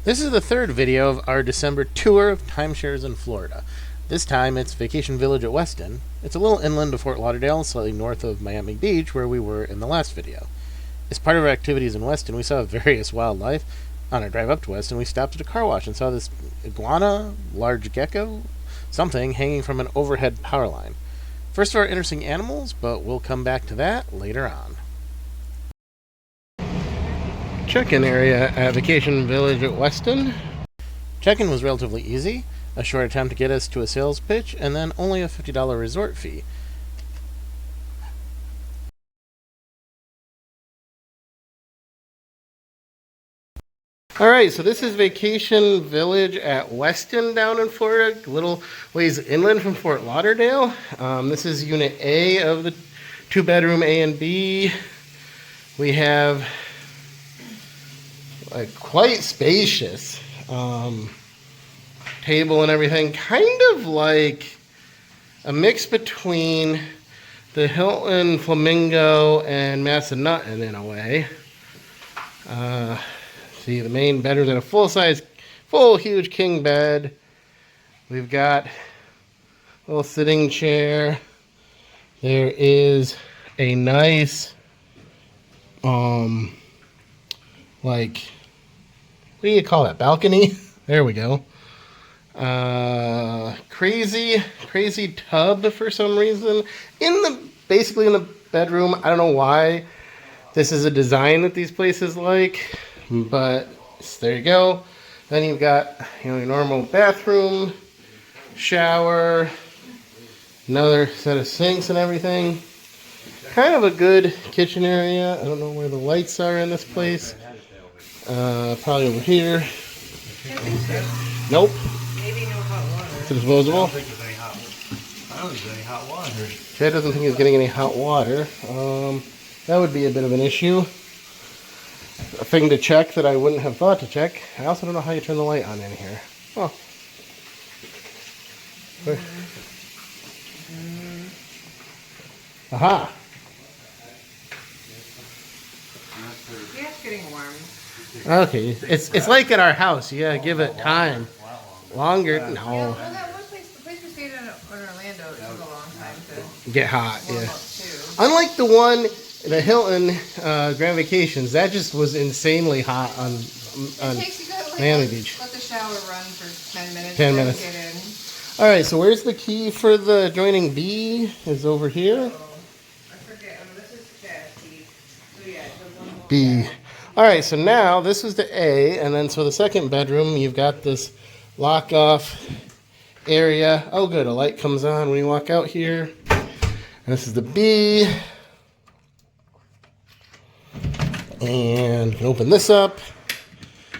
This is the third video of our December tour of timeshares in Florida. This time it's Vacation Village at Weston. It's a little inland of Fort Lauderdale, slightly north of Miami Beach, where we were in the last video. As part of our activities in Weston, we saw various wildlife. On our drive up to Weston, we stopped at a car wash and saw this iguana, large gecko, something hanging from an overhead power line. First of our interesting animals, but we'll come back to that later on. Check-in area at Vacation Village at Weston. Check-in was relatively easy, a short attempt to get us to a sales pitch, and then only a $50 resort fee. Alright, so this is Vacation Village at Weston down in Florida, a little ways inland from Fort Lauderdale. This is Unit A of the two-bedroom A and B. We have quite spacious table and everything, kind of like a mix between the Hilton Flamingo and Massanutten in a way. See, the main bedroom's in a full huge king bed. We've got a little sitting chair. There is a nice what do you call that? Balcony? There we go. Crazy tub for some reason. Basically in the bedroom. I don't know why this is a design that these places like, but there you go. Then you've got, your normal bathroom, shower, another set of sinks and everything. Kind of a good kitchen area. I don't know where the lights are in this place. Probably over here. Nope. Maybe no hot water. It's disposable. I don't think there's any hot water. Chad doesn't think he's getting any hot water. That would be a bit of an issue. A thing to check that I wouldn't have thought to check. I also don't know how you turn the light on in here. Oh. Aha. Yeah, it's getting warm. Okay, it's like at our house. You gotta give it time. Longer? No. Yeah, well, that one place, the place we stayed in Orlando, it took a long time to Get hot, warm yeah. up too. Unlike the one, the Hilton Grand Vacations, that just was insanely hot on Miami Beach. Let the shower run for 10 minutes. 10 then minutes. Get in. All right, so where's the key for the adjoining B? Is over here. I forget. Oh, this is Chad's key. So yeah, the one more. B. All right, so now this is the A, and then so the second bedroom, you've got this lock-off area. Oh, good, a light comes on when you walk out here. And this is the B. And you can open this up.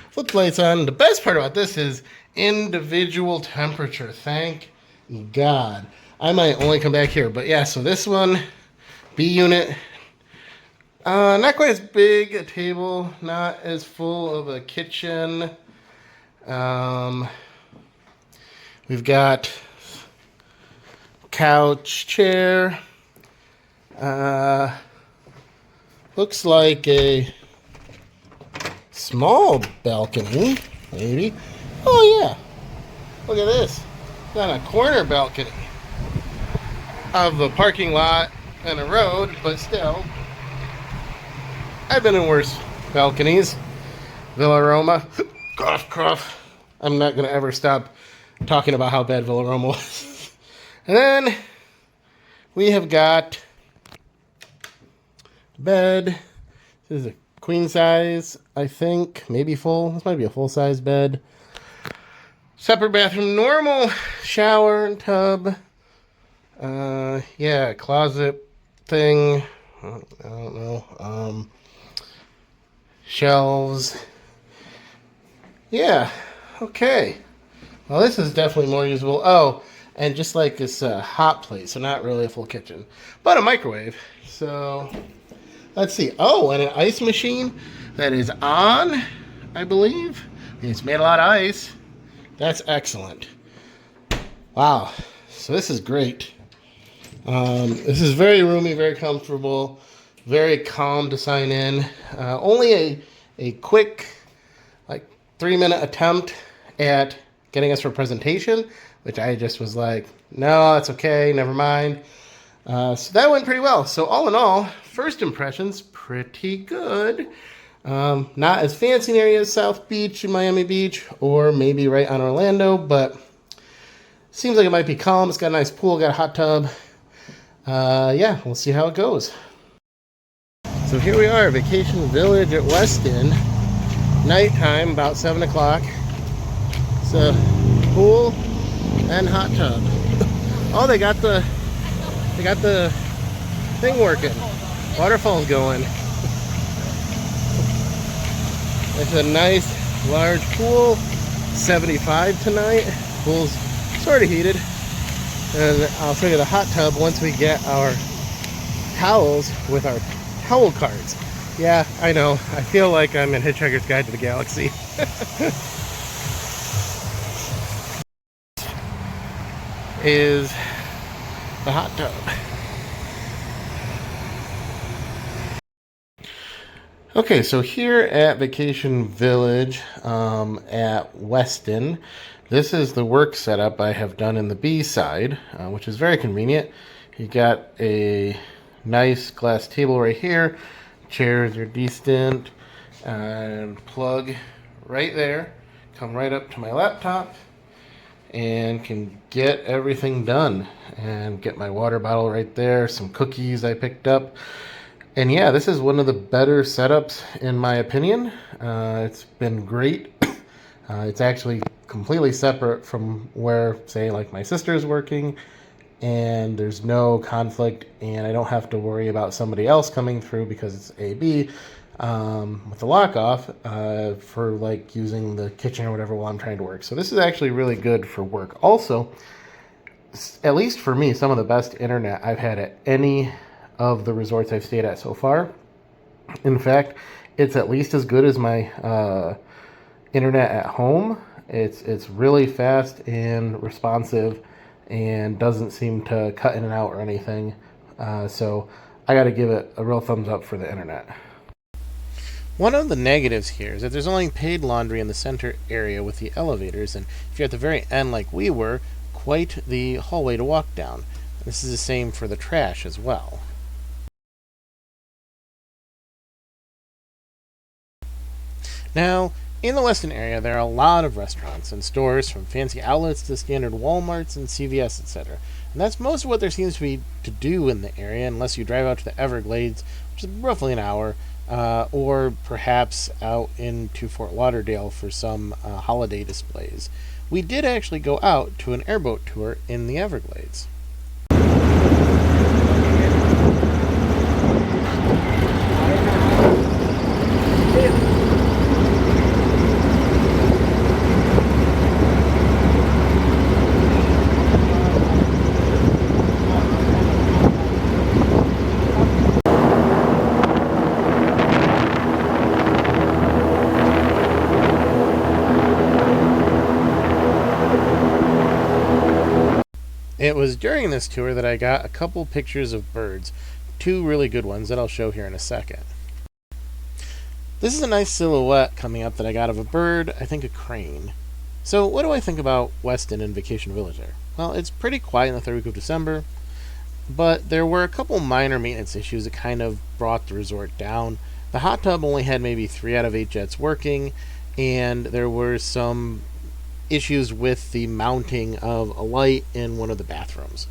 Flip the lights on. The best part about this is individual temperature. Thank God. I might only come back here, but yeah, so this one, B unit. Not quite as big a table, not as full of a kitchen. We've got couch, chair. Looks like a small balcony, maybe. Oh yeah, look at this. Got a corner balcony of a parking lot and a road, but still. I've been in worse balconies. Villa Roma. Cough, cough. I'm not going to ever stop talking about how bad Villa Roma was. And then we have got bed. This is a queen size, I think. Maybe full. This might be a full size bed. Separate bathroom. Normal shower and tub. Yeah, closet thing. I don't know. Shelves. Yeah, okay. Well, this is definitely more usable. Oh, and just like this hot plate, so not really a full kitchen, but a microwave. So, let's see. Oh, and an ice machine that is on, I believe. It's made a lot of ice. That's excellent. Wow. So this is great. This is very roomy, very comfortable. Very calm to sign in. Only a quick, like 3-minute attempt at getting us for presentation, which I just was like, no, that's okay, never mind. So that went pretty well. So all in all, first impressions, pretty good. Not as fancy an area as South Beach and Miami Beach, or maybe right on Orlando, but seems like it might be calm. It's got a nice pool, got a hot tub. Yeah, we'll see how it goes. So here we are, Vacation Village at Weston. Nighttime, about 7 o'clock. It's a pool and hot tub. Oh, they got the thing working. Waterfall's going. It's a nice large pool. 75 tonight. Pool's sort of heated. And I'll show you the hot tub once we get our towels with our towel cards. Yeah, I know. I feel like I'm in Hitchhiker's Guide to the Galaxy. Is the hot tub. Okay, so here at Vacation Village at Weston, this is the work setup I have done in the B side, which is very convenient. You got a nice glass table right here, chairs are decent, and plug right there, come right up to my laptop, and can get everything done. And get my water bottle right there, some cookies I picked up. And yeah, this is one of the better setups in my opinion. It's been great. It's actually completely separate from where, say, like my sister's working, and there's no conflict, and I don't have to worry about somebody else coming through because it's AB with the lock off for like using the kitchen or whatever while I'm trying to work. So this is actually really good for work. Also, at least for me, some of the best internet I've had at any of the resorts I've stayed at so far. In fact, it's at least as good as my internet at home. It's really fast and responsive and doesn't seem to cut in and out or anything. So I got to give it a real thumbs up for the internet. One of the negatives here is that there's only paid laundry in the center area with the elevators, and if you're at the very end like we were, quite the hallway to walk down. This is the same for the trash as well. Now, in the Weston area, there are a lot of restaurants and stores, from fancy outlets to standard Walmarts and CVS, etc. And that's most of what there seems to be to do in the area, unless you drive out to the Everglades, which is roughly an hour, or perhaps out into Fort Lauderdale for some holiday displays. We did actually go out to an airboat tour in the Everglades. It was during this tour that I got a couple pictures of birds, two really good ones that I'll show here in a second. This is a nice silhouette coming up that I got of a bird, I think a crane. So what do I think about Weston and Vacation Village there? Well, it's pretty quiet in the third week of December, but there were a couple minor maintenance issues that kind of brought the resort down. The hot tub only had maybe 3 out of 8 jets working, and there were some issues with the mounting of a light in one of the bathrooms.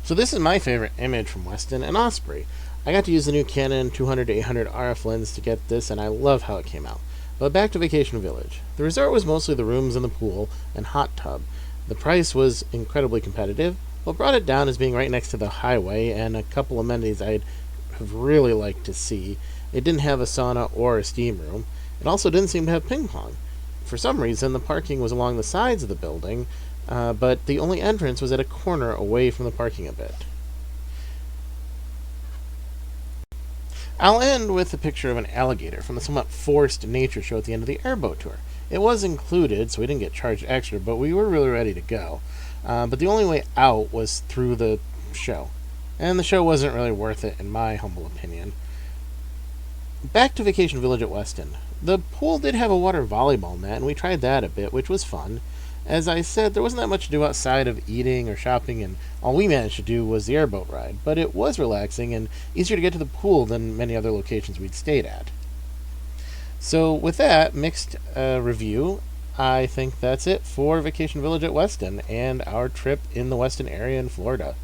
So this is my favorite image from Weston and Osprey. I got to use the new Canon 200-800 RF lens to get this, and I love how it came out. But back to Vacation Village. The resort was mostly the rooms and the pool and hot tub. The price was incredibly competitive. What brought it down is being right next to the highway and a couple amenities I'd have really liked to see. It didn't have a sauna or a steam room. It also didn't seem to have ping pong. For some reason, the parking was along the sides of the building, but the only entrance was at a corner away from the parking a bit. I'll end with a picture of an alligator from the somewhat forced nature show at the end of the airboat tour. It was included, so we didn't get charged extra, but we were really ready to go. But the only way out was through the show, and the show wasn't really worth it in my humble opinion. Back to Vacation Village at Weston. The pool did have a water volleyball net, and we tried that a bit, which was fun. As I said, there wasn't that much to do outside of eating or shopping, and all we managed to do was the airboat ride, but it was relaxing and easier to get to the pool than many other locations we'd stayed at. So, with that mixed review, I think that's it for Vacation Village at Weston and our trip in the Weston area in Florida.